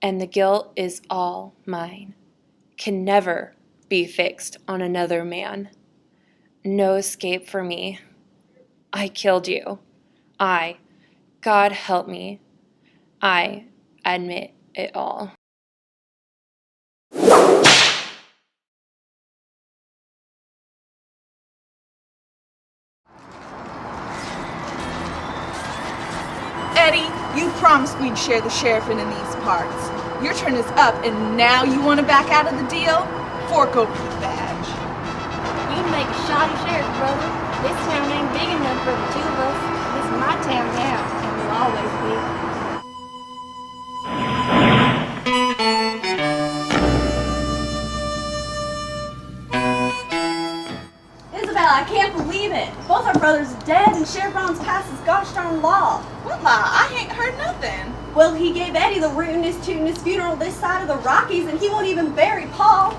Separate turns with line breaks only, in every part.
and the guilt is all mine. Can never be fixed on another man. No escape for me. I killed you. God help me. I admit it all.
Eddie, you promised we'd share the sheriffing in these parts. Your turn is up, and now you want to back out of the deal? Fork over your badge.
You make a shoddy sheriff, brother. This town ain't big enough for the two of us. This is my town now, and will always be.
Isabel, I can't believe it. Both our brothers are dead, and Sheriff Ron's passed his gosh darn law.
What law? I ain't heard nothing.
Well, he gave Eddie the rootinest, tootinest funeral this side of the Rockies, and he won't even bury Paul.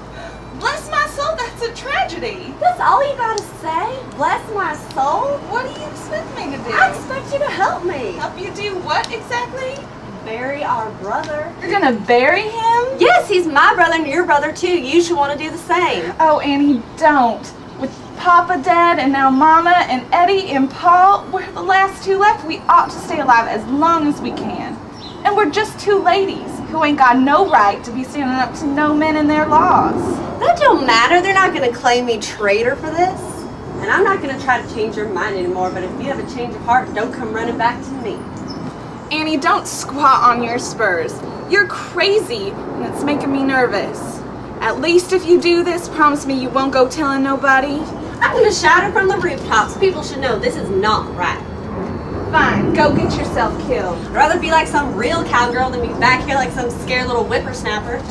Bless my soul, that's a tragedy.
That's all you gotta say? Bless my soul?
What do you expect me to do?
I expect you to help me.
Help you do what exactly?
Bury our brother.
You're gonna bury him?
Yes, he's my brother and your brother too. You should want to do the same.
Oh, Annie, don't. With Papa dead and now Mama and Eddie and Paul, we're the last two left. We ought to stay alive as long as we can. And we're just two ladies who ain't got no right to be standing up to no men and their laws.
That don't matter. They're not going to claim me traitor for this. And I'm not going to try to change your mind anymore, but if you have a change of heart, don't come running back to me.
Annie, don't squat on your spurs. You're crazy, and it's making me nervous. At least if you do this, promise me you won't go telling nobody.
I'm going to shout it from the rooftops. People should know this is not right.
Fine, go get yourself killed.
I'd rather be like some real cowgirl than be back here like some scared little whippersnapper.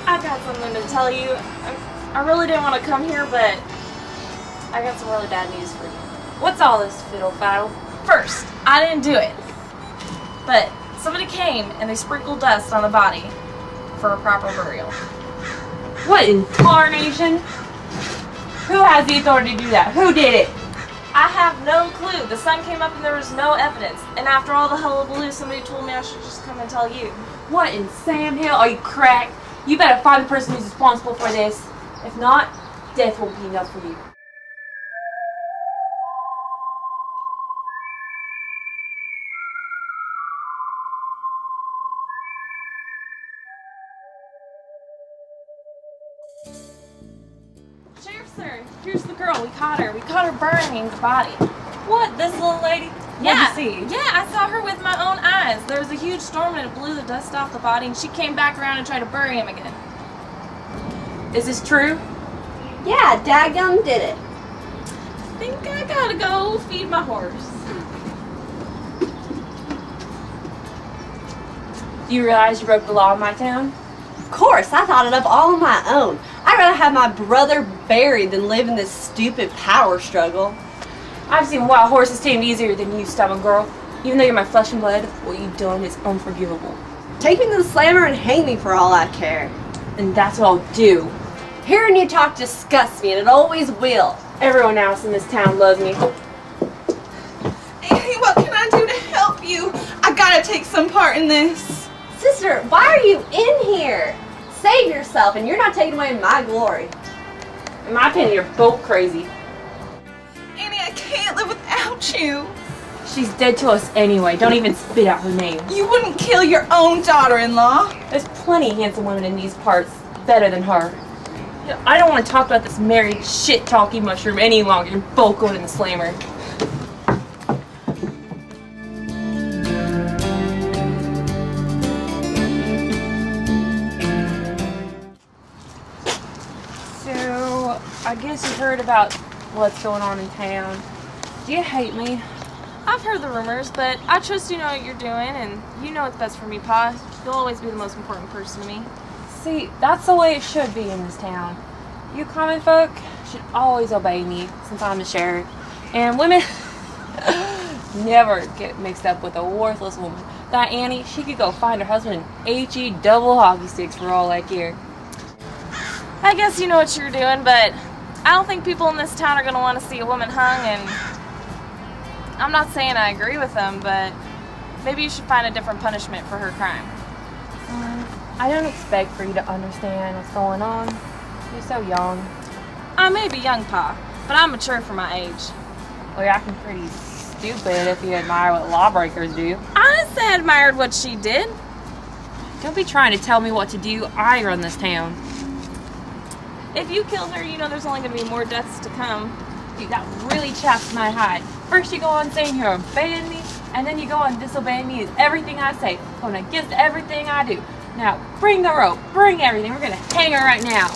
I got something to tell you. I really didn't want to come here, but I got some really bad news for you. What's all this fiddle-faddle? First, I didn't do it. But somebody came and they sprinkled dust on the body for a proper burial.
What in tarnation? Who has the authority to do that? Who did it?
I have no clue. The sun came up and there was no evidence. And after all the hullabaloo, somebody told me I should just come and tell you.
What in Sam Hill? Are you cracked? You better find the person who's responsible for this. If not, death won't be enough for you.
Sheriff, sir, here's the girl. We caught her. We caught her burying the body.
What? This little lady?
Yeah,
What'd you see?
yeah, I saw her with my own eyes. There was a huge storm and it blew the dust off the body, and she came back around and tried to bury him again.
Is this true?
Yeah, dadgum did it.
I think I gotta go feed my horse.
Do you realize you broke the law in my town?
Of course, I thought it up all on my own. I'd rather have my brother buried than live in this stupid power struggle.
I've seen wild horses tamed easier than you, stubborn girl. Even though you're my flesh and blood, what you've done is unforgivable.
Take me to the slammer and hang me for all I care.
And that's what I'll do.
Hearing you talk disgusts me, and it always will.
Everyone else in this town loves me.
Annie, what can I do to help you? I gotta take some part in this.
Sister, why are you in here? Save yourself, and you're not taking away my glory.
In my opinion, you're both crazy.
Annie, I can't live without you.
She's dead to us anyway. Don't even spit out her name.
You wouldn't kill your own daughter-in-law.
There's plenty of handsome women in these parts better than her. You know, I don't want to talk about this married shit-talking mushroom any longer. You're both going in the slammer. So, I guess you heard about what's going on in town. Do you hate me?
I've heard the rumors, but I trust you know what you're doing, and you know what's best for me, Pa. You'll always be the most important person to me.
See, that's the way it should be in this town. You common folk should always obey me, since I'm the sheriff. And women never get mixed up with a worthless woman. That Annie, she could go find her husband in H-E double hockey sticks for all I care.
I guess you know what you're doing, but I don't think people in this town are going to want to see a woman hung, and I'm not saying I agree with them, but maybe you should find a different punishment for her crime.
I don't expect for you to understand what's going on. You're so young.
I may be young, Pa, but I'm mature for my age.
Well, you're acting pretty stupid if you admire what lawbreakers do.
I didn't say I admired what she did.
Don't be trying to tell me what to do. I run this town.
If you killed her, you know there's only going to be more deaths to come.
Dude, that really chaps my hide. First you go on saying you're obeying me, and then you go on disobeying me is everything I say, going against everything I do. Now, bring the rope, bring everything. We're gonna hang her right now.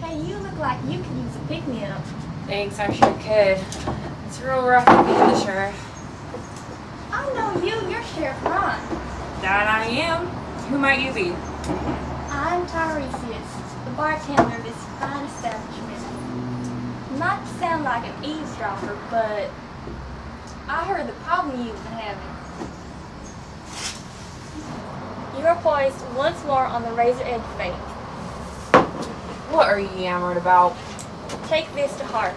Hey, you look like you could use a pick-me-up.
Thanks, I sure could. It's real rough to be the sheriff.
I know you. You're Sheriff Ron.
That I am. Who might you be?
I'm Tiresias, the bartender of this fine establishment. Not to sound like an eavesdropper, but I heard the problem you've been having. You are poised once more on the razor edge of fate.
What are you yammering about?
Take this to heart.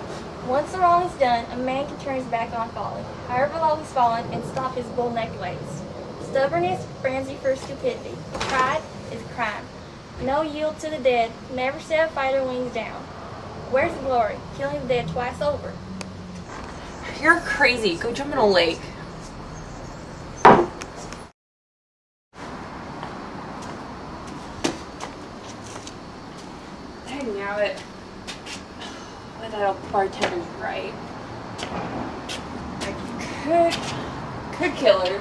Once the wrong is done, a man can turn his back on folly, however low he's fallen, and stop his bull-necked ways. Stubbornness, frenzy for stupidity. Pride is crime. No yield to the dead. Never set a fighter wings down. Where's the glory? Killing the dead twice over.
You're crazy. Go jump in a lake. Dang it. But that bartender's right. I could kill her.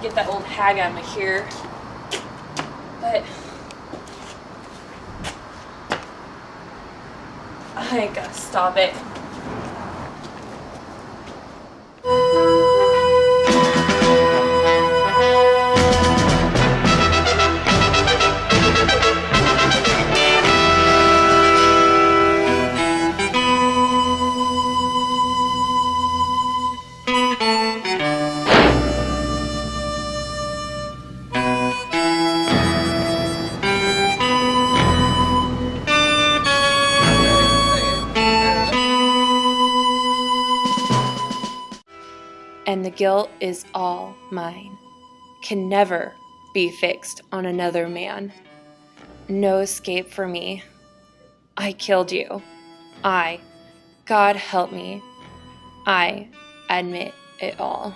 Get that old hag out of here. But I ain't gonna stop it.
And the guilt is all mine, can never be fixed on another man. No escape for me. I killed you. God help me. I admit it all.